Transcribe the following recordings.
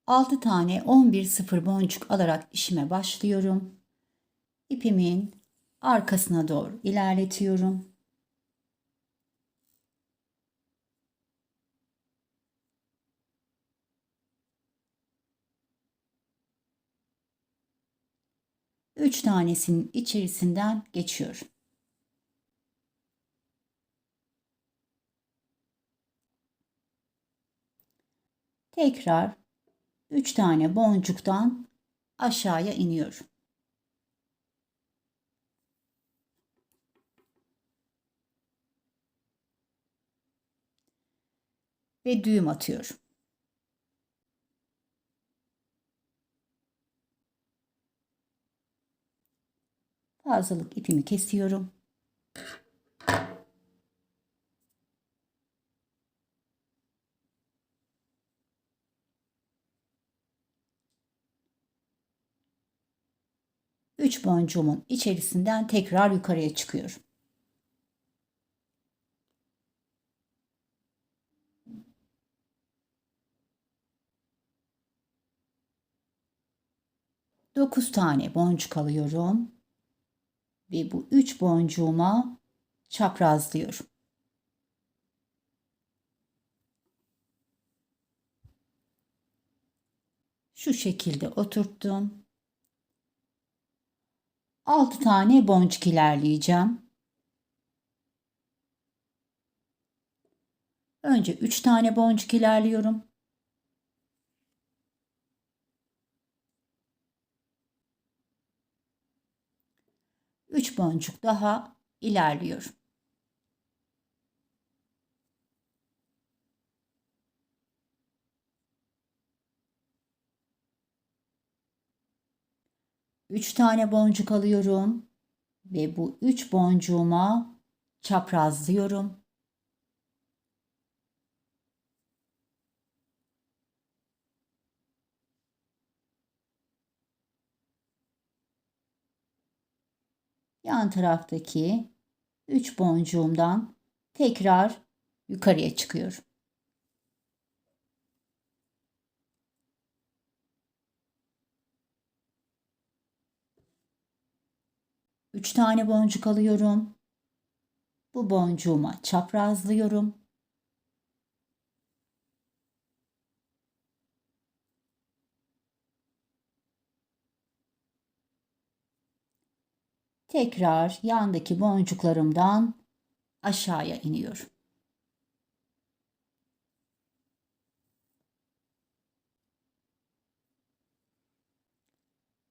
6 tane 11 sıfır boncuk alarak işime başlıyorum. İpimin arkasına doğru ilerletiyorum. Üç tanesinin içerisinden geçiyorum. Tekrar 3 tane boncuktan aşağıya iniyorum. Ve düğüm atıyorum. Fazlalık ipimi kesiyorum. Üç boncuğumun içerisinden tekrar yukarıya çıkıyorum. Dokuz tane boncuk alıyorum. Ve bu üç boncuğuma çaprazlıyorum. Şu şekilde oturttum. 6 tane boncuk ilerleyeceğim. Önce 3 tane boncuk ilerliyorum. Üç boncuk daha ilerliyorum. Üç tane boncuk alıyorum ve bu üç boncuğuma çaprazlıyorum. yan taraftaki 3 boncuğumdan tekrar yukarıya çıkıyorum. Üç tane boncuk alıyorum. Bu boncuğuma çaprazlıyorum. Tekrar yandaki boncuklarımdan aşağıya iniyorum.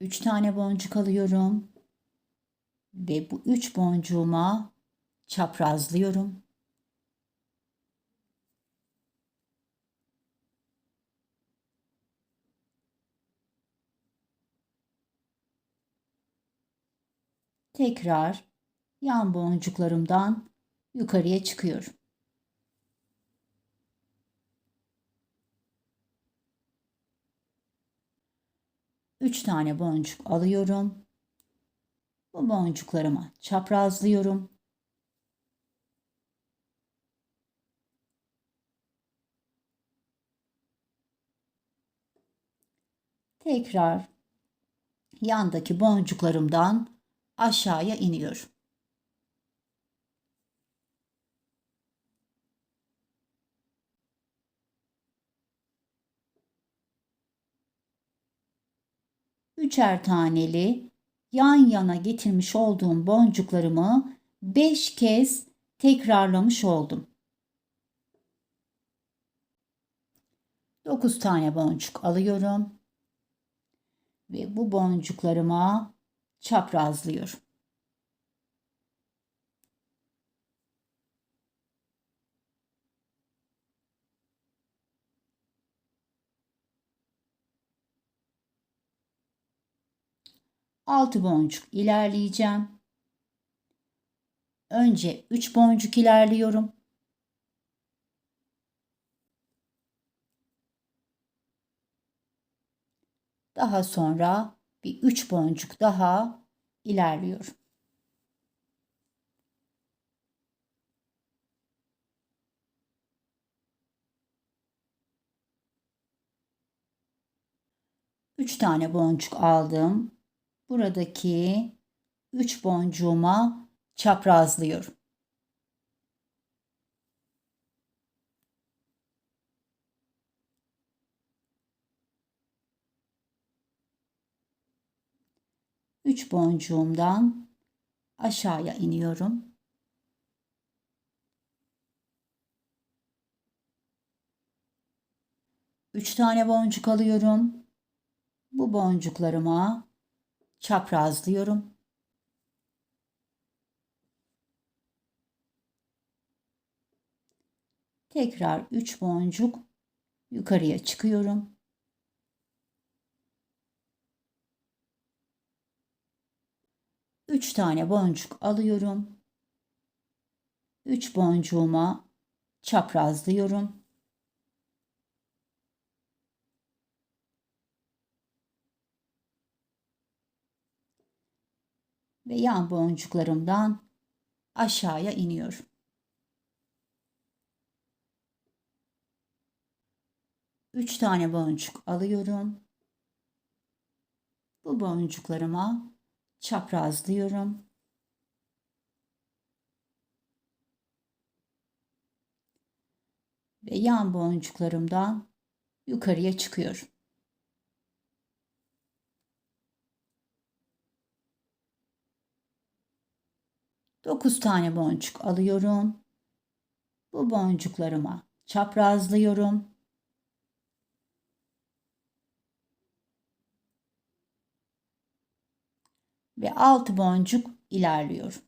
Üç tane boncuk alıyorum ve bu üç boncuğuma çaprazlıyorum. Tekrar yan boncuklarımdan yukarıya çıkıyorum. Üç tane boncuk alıyorum. Bu boncuklarıma çaprazlıyorum. Tekrar yandaki boncuklarımdan aşağıya iniyorum. Üçer taneli yan yana getirmiş olduğum boncuklarımı 5 kez tekrarlamış oldum. 9 tane boncuk alıyorum ve bu boncuklarıma çaprazlıyorum. Altı boncuk ilerleyeceğim. Önce 3 boncuk ilerliyorum. Daha sonra bir 3 boncuk daha ilerliyorum. Üç tane boncuk aldım. Buradaki 3 boncuğuma çaprazlıyorum. Üç boncuğumdan aşağıya iniyorum. Üç tane boncuk alıyorum. Bu boncuklarıma çaprazlıyorum. Tekrar 3 boncuk yukarıya çıkıyorum. Üç tane boncuk alıyorum. 3 boncuğuma çaprazlıyorum. Ve yan boncuklarımdan aşağıya iniyorum. Üç tane boncuk alıyorum. Bu boncuklarıma çaprazlıyorum. Ve yan boncuklarımdan yukarıya çıkıyorum. Dokuz tane boncuk alıyorum. Bu boncuklarıma çaprazlıyorum. Ve 6 boncuk ilerliyorum.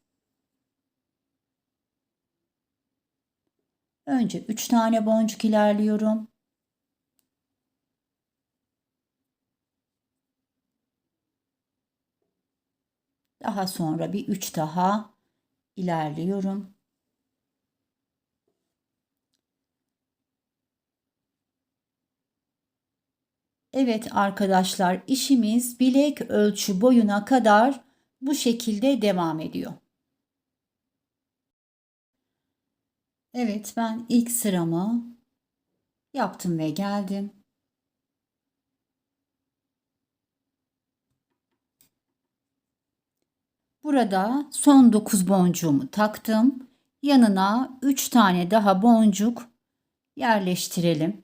Önce 3 tane boncuk ilerliyorum. Daha sonra bir 3 daha ilerliyorum. Evet arkadaşlar, işimiz bilek ölçü boyuna kadar Bu şekilde devam ediyor. Evet, ben ilk sıramı yaptım ve geldim. Burada son 9 boncuğumu taktım. Yanına 3 tane daha boncuk yerleştirelim.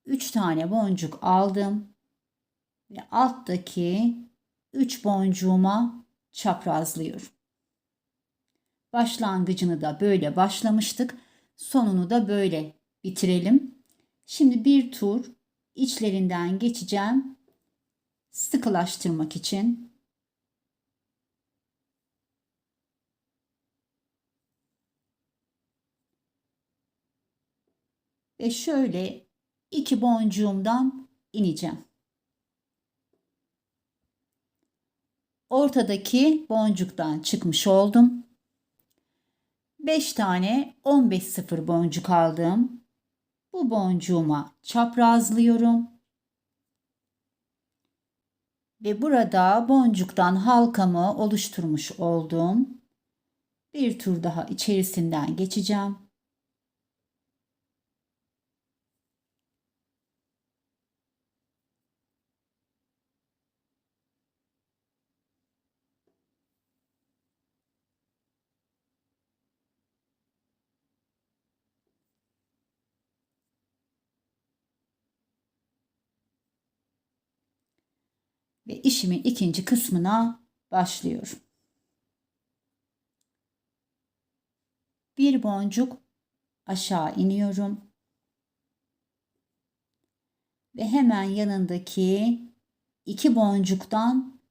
3 tane boncuk aldım ve alttaki 3 boncuğuma çaprazlıyorum. Başlangıcını da böyle başlamıştık. Sonunu da böyle bitirelim. Şimdi bir tur içlerinden geçeceğim. Sıkılaştırmak için. Ve şöyle 2 boncuğumdan ineceğim. Ortadaki boncuktan çıkmış oldum. 5 tane 15 sıfır boncuk aldım. Bu boncuğuma çaprazlıyorum. Ve burada boncuktan halkamı oluşturmuş oldum. Bir tur daha içerisinden geçeceğim. Ve işimin ikinci kısmına başlıyorum. Bir boncuk aşağı iniyorum. Ve hemen yanındaki 2 boncuktan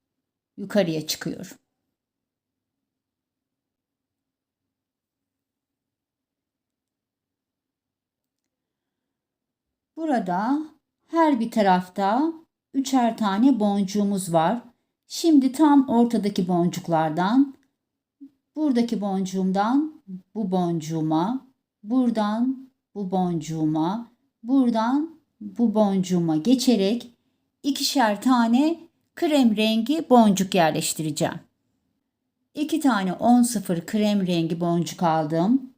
yukarıya çıkıyorum. Burada her bir tarafta 3'er tane boncuğumuz var. Şimdi tam ortadaki boncuklardan, buradaki boncuğumdan bu boncuğuma, buradan bu boncuğuma, buradan bu boncuğuma geçerek 2'şer tane krem rengi boncuk yerleştireceğim. 2 tane 10-0 krem rengi boncuk aldım.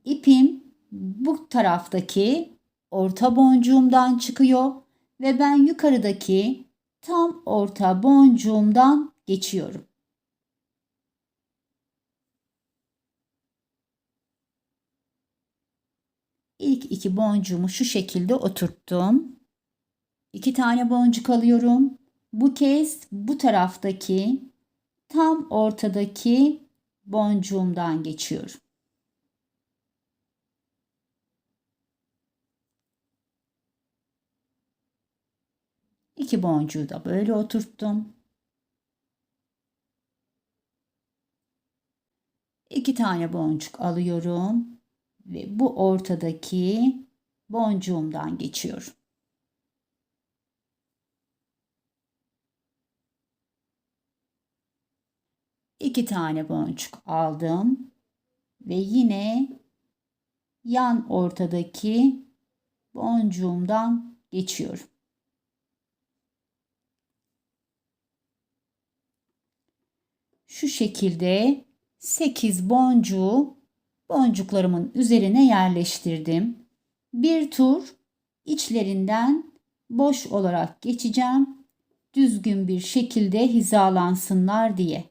İpim bu taraftaki orta boncuğumdan çıkıyor ve ben yukarıdaki tam orta boncuğumdan geçiyorum. İlk 2 boncuğumu şu şekilde oturttum. 2 tane boncuk alıyorum. Bu kez bu taraftaki tam ortadaki boncuğumdan geçiyorum. İki boncuğu da böyle oturttum. 2 tane boncuk alıyorum ve bu ortadaki boncuğumdan geçiyorum. İki tane boncuk aldım ve yine yan ortadaki boncuğumdan geçiyorum. Şu şekilde 8 boncuğu boncuklarımın üzerine yerleştirdim. Bir tur içlerinden boş olarak geçeceğim. Düzgün bir şekilde hizalansınlar diye.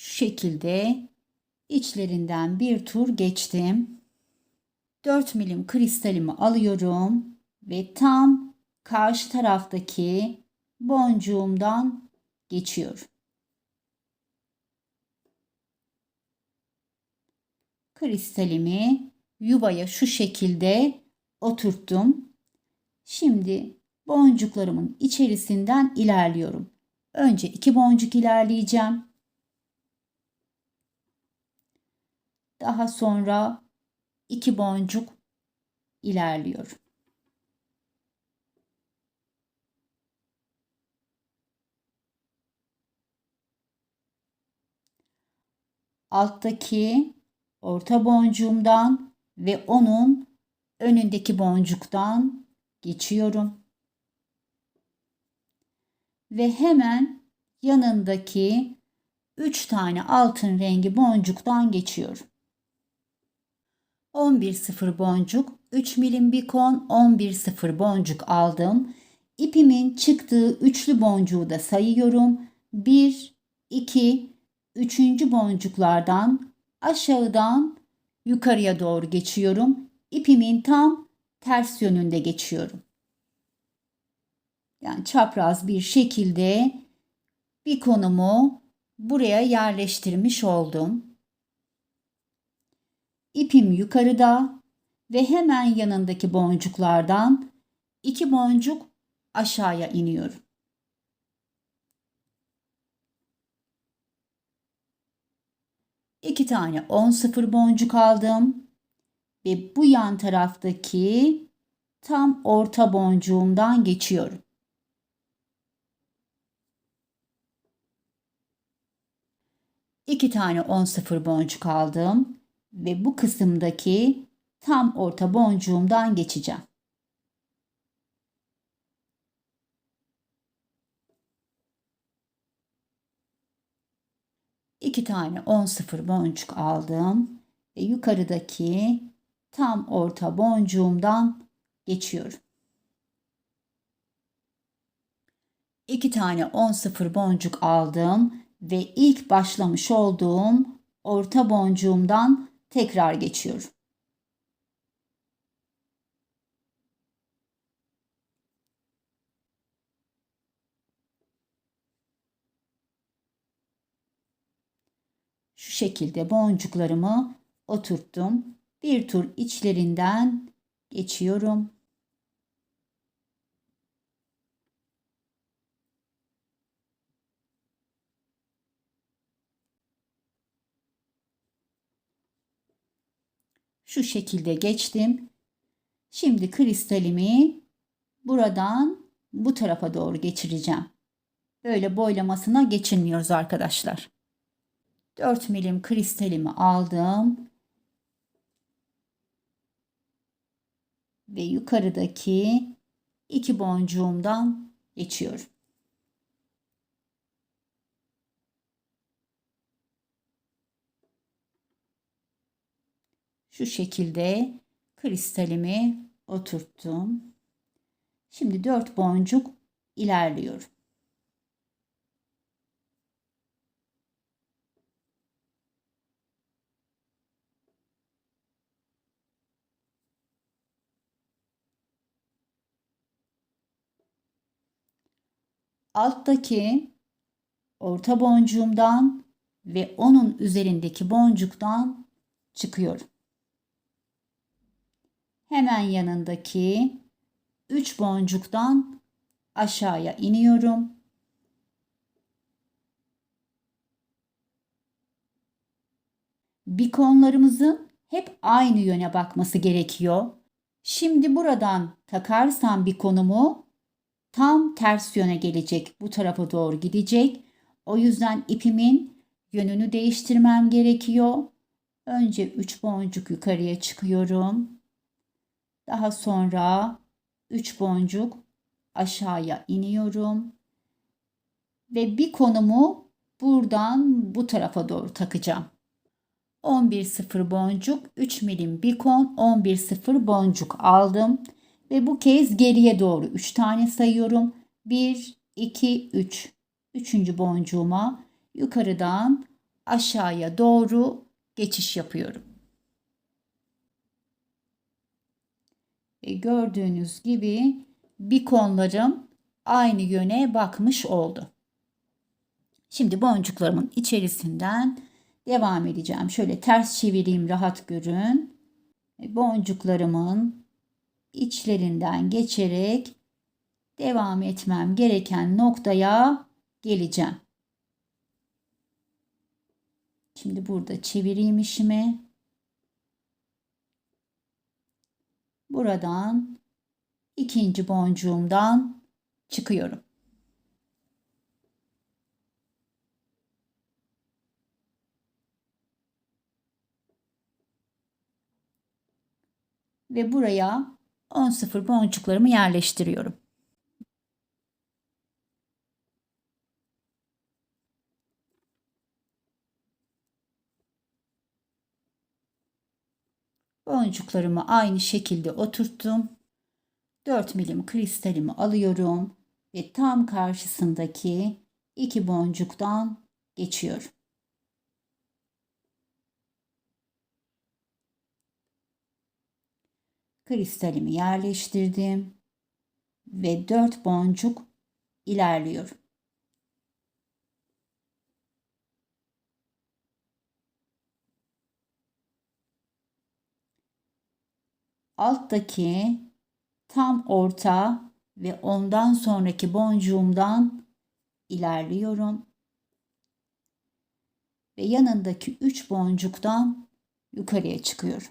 Şu şekilde içlerinden bir tur geçtim. 4 milim kristalimi alıyorum ve tam karşı taraftaki boncuğumdan geçiyorum. Kristalimi yuvaya şu şekilde oturttum. Şimdi boncuklarımın içerisinden ilerliyorum. Önce 2 boncuk ilerleyeceğim. Daha sonra 2 boncuk ilerliyorum. Alttaki orta boncuğumdan ve onun önündeki boncuktan geçiyorum. Ve hemen yanındaki 3 tane altın rengi boncuktan geçiyorum. 11,0 boncuk, 3 milim bikon, 11,0 boncuk aldım. İpimin çıktığı üçlü boncuğu da sayıyorum. 1, 2, 3. boncuklardan aşağıdan yukarıya doğru geçiyorum. İpimin tam ters yönünde geçiyorum. Yani çapraz bir şekilde bikonumu buraya yerleştirmiş oldum. İpim yukarıda ve hemen yanındaki boncuklardan 2 boncuk aşağıya iniyorum. İki tane 10,0 boncuk aldım ve bu yan taraftaki tam orta boncuğumdan geçiyorum. İki tane 10,0 boncuk aldım ve bu kısımdaki tam orta boncuğumdan geçeceğim. İki tane 10,0 boncuk aldım ve yukarıdaki tam orta boncuğumdan geçiyorum. İki tane 10,0 boncuk aldım ve ilk başlamış olduğum orta boncuğumdan tekrar geçiyorum. Şu şekilde boncuklarımı oturttum. Bir tur içlerinden geçiyorum. Şu şekilde geçtim. Şimdi kristalimi buradan bu tarafa doğru geçireceğim. Böyle boylamasına geçilmiyoruz arkadaşlar. 4 milim kristalimi aldım. Ve yukarıdaki 2 boncuğumdan geçiyorum. Şu şekilde kristalimi oturttum. Şimdi 4 boncuk ilerliyorum. Alttaki orta boncuğumdan ve onun üzerindeki boncuktan çıkıyorum. Hemen yanındaki 3 boncuktan aşağıya iniyorum. Bikonlarımızın hep aynı yöne bakması gerekiyor. Şimdi buradan takarsam bikonumu tam ters yöne gelecek. Bu tarafa doğru gidecek. O yüzden ipimin yönünü değiştirmem gerekiyor. Önce 3 boncuk yukarıya çıkıyorum. Daha sonra 3 boncuk aşağıya iniyorum. Ve bikonumu buradan bu tarafa doğru takacağım. 11,0 boncuk, 3 milim bikon, 11,0 boncuk aldım. Ve bu kez geriye doğru 3 tane sayıyorum. 1, 2, 3. Üçüncü boncuğuma yukarıdan aşağıya doğru geçiş yapıyorum. Ve gördüğünüz gibi bikonlarım aynı yöne bakmış oldu. Şimdi boncuklarımın içerisinden devam edeceğim. Şöyle ters çevireyim, rahat görün. Boncuklarımın içlerinden geçerek devam etmem gereken noktaya geleceğim. Şimdi burada çevireyim işimi. Buradan ikinci boncuğumdan çıkıyorum. Ve buraya 10-0 boncuklarımı yerleştiriyorum. Boncuklarımı aynı şekilde oturttum. 4 milim kristalimi alıyorum ve tam karşısındaki iki boncuktan geçiyorum. Kristalimi yerleştirdim ve 4 boncuk ilerliyorum. Alttaki tam orta ve ondan sonraki boncuğumdan ilerliyorum. Ve yanındaki 3 boncuktan yukarıya çıkıyorum.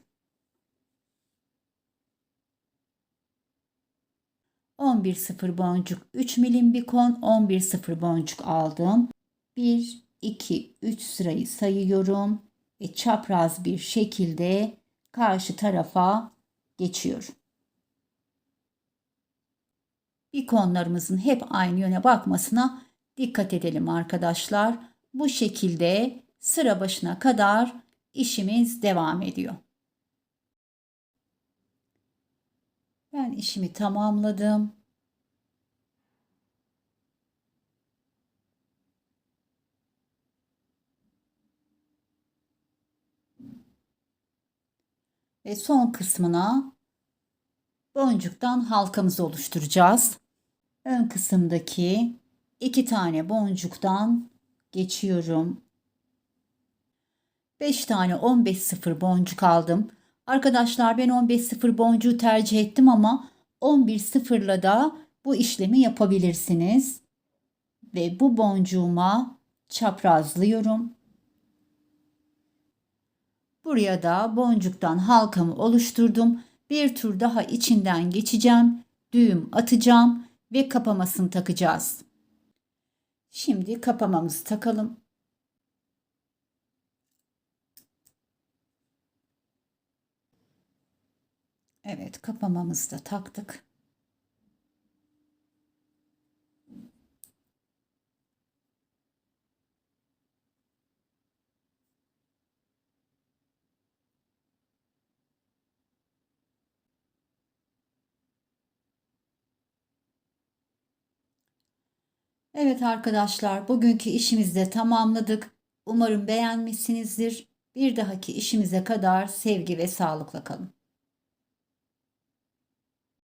11-0 boncuk 3 milim bir kon, 11-0 boncuk aldım. 1, 2, 3 sırayı sayıyorum ve çapraz bir şekilde karşı tarafa geçiyorum. İkonlarımızın hep aynı yöne bakmasına dikkat edelim arkadaşlar. Bu şekilde sıra başına kadar işimiz devam ediyor. Ben işimi tamamladım. Ve son kısmına boncuktan halkamızı oluşturacağız. Ön kısımdaki 2 tane boncuktan geçiyorum. 5 tane 15-0 boncuk aldım. Arkadaşlar ben 15-0 boncuğu tercih ettim ama 11-0'la da bu işlemi yapabilirsiniz. Ve bu boncuğuma çaprazlıyorum. Buraya da boncuktan halkamı oluşturdum. Bir tur daha içinden geçeceğim. Düğüm atacağım ve kapamasını takacağız. Şimdi kapamamızı takalım. Evet, kapamamızı da taktık. Evet arkadaşlar, bugünkü işimizi de tamamladık. Umarım beğenmişsinizdir. Bir dahaki işimize kadar sevgi ve sağlıkla kalın.